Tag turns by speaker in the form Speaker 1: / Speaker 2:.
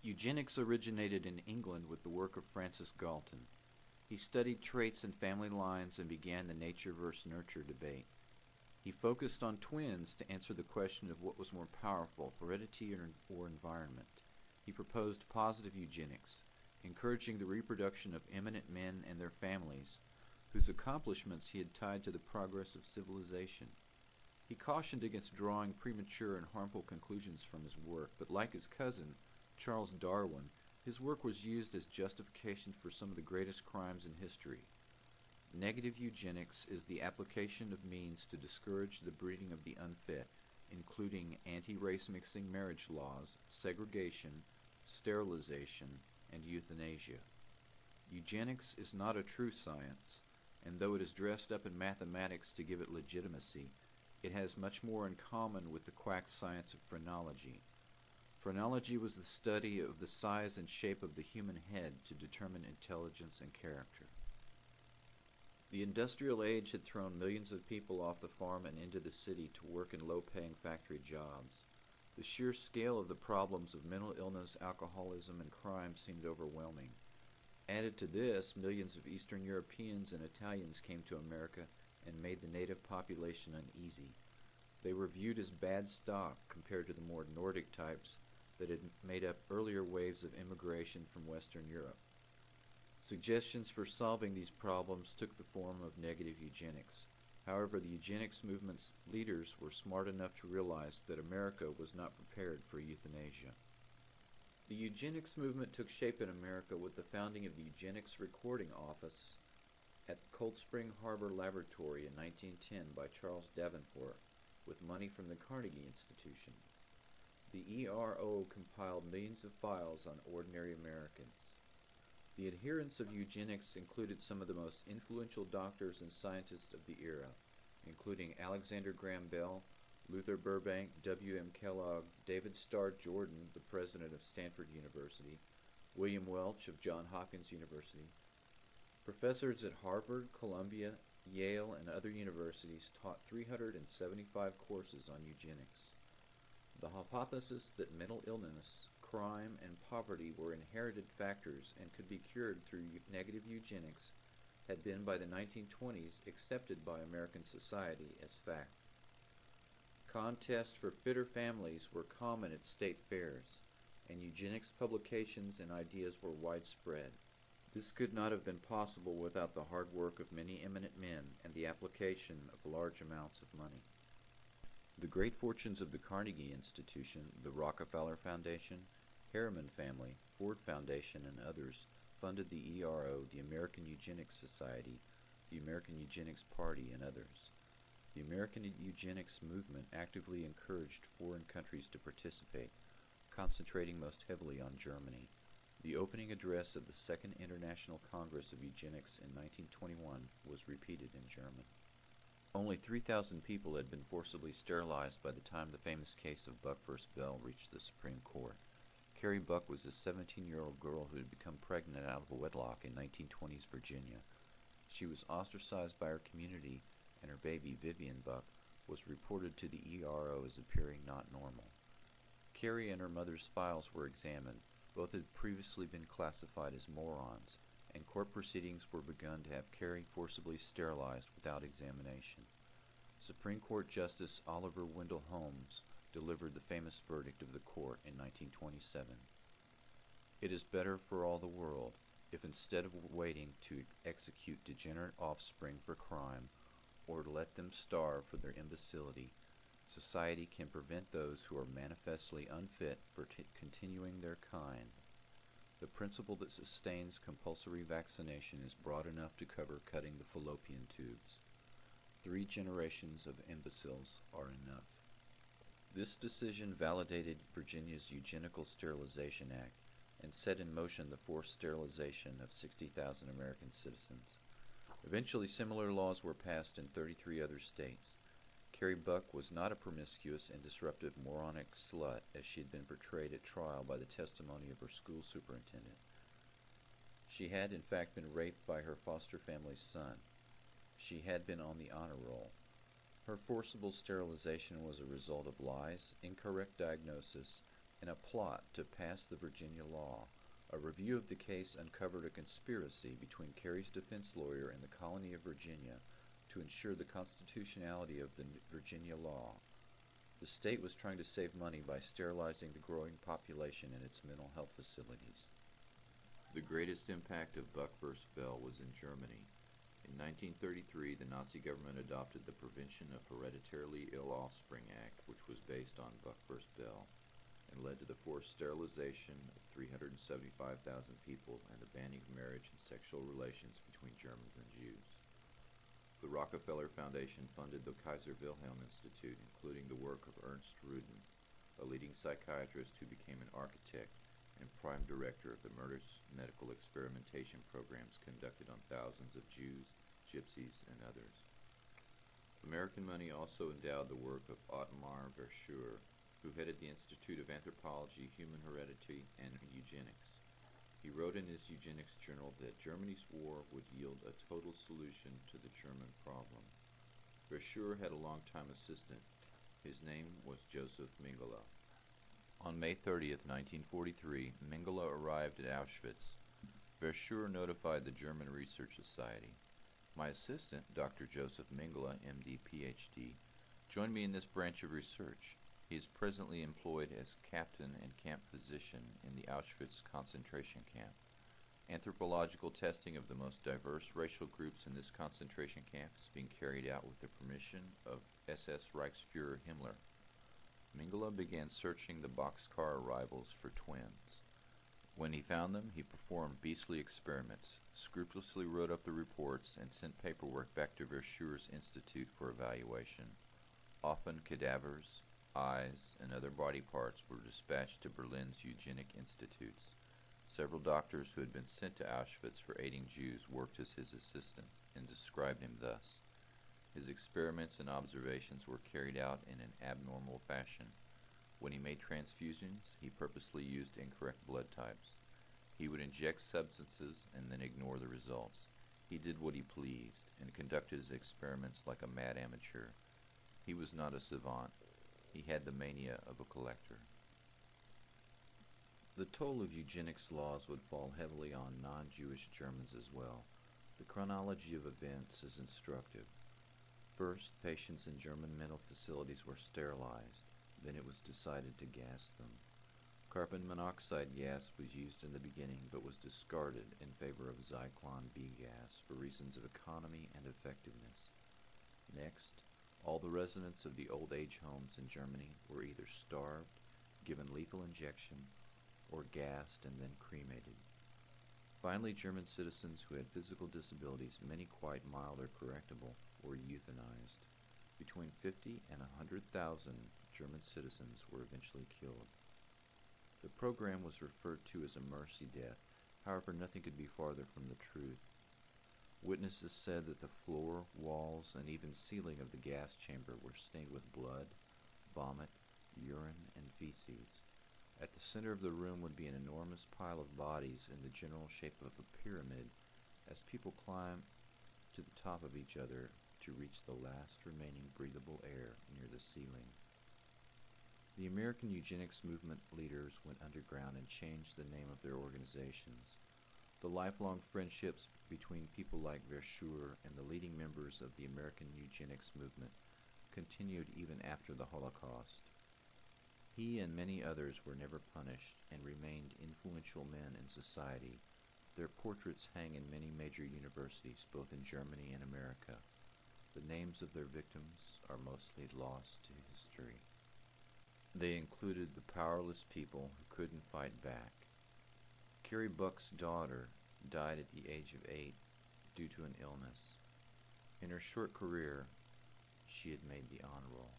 Speaker 1: Eugenics originated in England with the work of Francis Galton. He studied traits and family lines and began the nature versus nurture debate. He focused on twins to answer the question of what was more powerful, heredity or environment. He proposed positive eugenics, encouraging the reproduction of eminent men and their families, whose accomplishments he had tied to the progress of civilization. He cautioned against drawing premature and harmful conclusions from his work, but like his cousin, Charles Darwin, his work was used as justification for some of the greatest crimes in history. Negative eugenics is the application of means to discourage the breeding of the unfit, including anti-race mixing marriage laws, segregation, sterilization, and euthanasia. Eugenics is not a true science, and though it is dressed up in mathematics to give it legitimacy, it has much more in common with the quack science of phrenology. Phrenology was the study of the size and shape of the human head to determine intelligence and character. The industrial age had thrown millions of people off the farm and into the city to work in low-paying factory jobs. The sheer scale of the problems of mental illness, alcoholism, and crime seemed overwhelming. Added to this, millions of Eastern Europeans and Italians came to America and made the native population uneasy. They were viewed as bad stock compared to the more Nordic types that had made up earlier waves of immigration from Western Europe. Suggestions for solving these problems took the form of negative eugenics. However, the eugenics movement's leaders were smart enough to realize that America was not prepared for euthanasia. The eugenics movement took shape in America with the founding of the Eugenics Recording Office at Cold Spring Harbor Laboratory in 1910 by Charles Davenport, with money from the Carnegie Institution. The ERO compiled millions of files on ordinary Americans. The adherents of eugenics included some of the most influential doctors and scientists of the era, including Alexander Graham Bell, Luther Burbank, W. M. Kellogg, David Starr Jordan, the president of Stanford University, William Welch of Johns Hopkins University. Professors at Harvard, Columbia, Yale, and other universities taught 375 courses on eugenics. The hypothesis that mental illness, crime, and poverty were inherited factors and could be cured through negative eugenics had been by the 1920s accepted by American society as fact. Contests for fitter families were common at state fairs, and eugenics publications and ideas were widespread. This could not have been possible without the hard work of many eminent men and the application of large amounts of money. The great fortunes of the Carnegie Institution, the Rockefeller Foundation, Harriman family, Ford Foundation, and others funded the ERO, the American Eugenics Society, the American Eugenics Party, and others. The American eugenics movement actively encouraged foreign countries to participate, concentrating most heavily on Germany. The opening address of the Second International Congress of Eugenics in 1921 was repeated in German. Only 3,000 people had been forcibly sterilized by the time the famous case of Buck v. Bell reached the Supreme Court. Carrie Buck was a 17-year-old girl who had become pregnant out of wedlock in 1920s Virginia. She was ostracized by her community, and her baby, Vivian Buck, was reported to the ERO as appearing not normal. Carrie and her mother's files were examined. Both had previously been classified as morons, and court proceedings were begun to have Carrie forcibly sterilized without examination. Supreme Court Justice Oliver Wendell Holmes delivered the famous verdict of the court in 1927. It is better for all the world if instead of waiting to execute degenerate offspring for crime or to let them starve for their imbecility, society can prevent those who are manifestly unfit for continuing their kind. The principle that sustains compulsory vaccination is broad enough to cover cutting the fallopian tubes. 3 generations of imbeciles are enough. This decision validated Virginia's Eugenical Sterilization Act and set in motion the forced sterilization of 60,000 American citizens. Eventually, similar laws were passed in 33 other states. Carrie Buck was not a promiscuous and disruptive moronic slut as she had been portrayed at trial by the testimony of her school superintendent. She had in fact been raped by her foster family's son. She had been on the honor roll. Her forcible sterilization was a result of lies, incorrect diagnosis, In a plot to pass the Virginia law, a review of the case uncovered a conspiracy between Carey's defense lawyer and the colony of Virginia to ensure the constitutionality of the Virginia law. The state was trying to save money by sterilizing the growing population in its mental health facilities. The greatest impact of Buck v. Bell was in Germany. In 1933, the Nazi government adopted the Prevention of Hereditarily Ill Offspring Act, which was based on Buck v. Bell, and led to the forced sterilization of 375,000 people and the banning of marriage and sexual relations between Germans and Jews. The Rockefeller Foundation funded the Kaiser Wilhelm Institute, including the work of Ernst Rudin, a leading psychiatrist who became an architect and prime director of the murderous medical experimentation programs conducted on thousands of Jews, Gypsies, and others. American money also endowed the work of Otmar Verschuer, who headed the Institute of Anthropology, Human Heredity, and Eugenics. He wrote in his Eugenics journal that Germany's war would yield a total solution to the German problem. Verschuer had a longtime assistant. His name was Joseph Mengele. On May 30, 1943, Mengele arrived at Auschwitz. Verschuer notified the German Research Society. My assistant, Dr. Joseph Mengele, MD, PhD, joined me in this branch of research. He is presently employed as captain and camp physician in the Auschwitz concentration camp. Anthropological testing of the most diverse racial groups in this concentration camp is being carried out with the permission of SS Reichsfuhrer Himmler. Mengele began searching the boxcar arrivals for twins. When he found them, he performed beastly experiments, scrupulously wrote up the reports, and sent paperwork back to Verschuer's institute for evaluation. Often cadavers, eyes, and other body parts were dispatched to Berlin's eugenic institutes. Several doctors who had been sent to Auschwitz for aiding Jews worked as his assistants and described him thus. His experiments and observations were carried out in an abnormal fashion. When he made transfusions, he purposely used incorrect blood types. He would inject substances and then ignore the results. He did what he pleased and conducted his experiments like a mad amateur. He was not a savant. He had the mania of a collector. The toll of eugenics laws would fall heavily on non-Jewish Germans as well. The chronology of events is instructive. First, patients in German mental facilities were sterilized. Then it was decided to gas them. Carbon monoxide gas was used in the beginning but was discarded in favor of Zyklon B gas for reasons of economy and effectiveness. Next, all the residents of the old age homes in Germany were either starved, given lethal injection, or gassed and then cremated. Finally, German citizens who had physical disabilities, many quite mild or correctable, were euthanized. Between 50 and 100,000 German citizens were eventually killed. The program was referred to as a mercy death. However, nothing could be farther from the truth. Witnesses said that the floor, walls, and even ceiling of the gas chamber were stained with blood, vomit, urine, and feces. At the center of the room would be an enormous pile of bodies in the general shape of a pyramid as people climbed to the top of each other to reach the last remaining breathable air near the ceiling. The American eugenics movement leaders went underground and changed the name of their organizations. The lifelong friendships between people like Verschuer and the leading members of the American eugenics movement continued even after the Holocaust. He and many others were never punished and remained influential men in society. Their portraits hang in many major universities, both in Germany and America. The names of their victims are mostly lost to history. They included the powerless people who couldn't fight back. Carrie Buck's daughter died at the age of 8 due to an illness. In her short career, she had made the honor roll.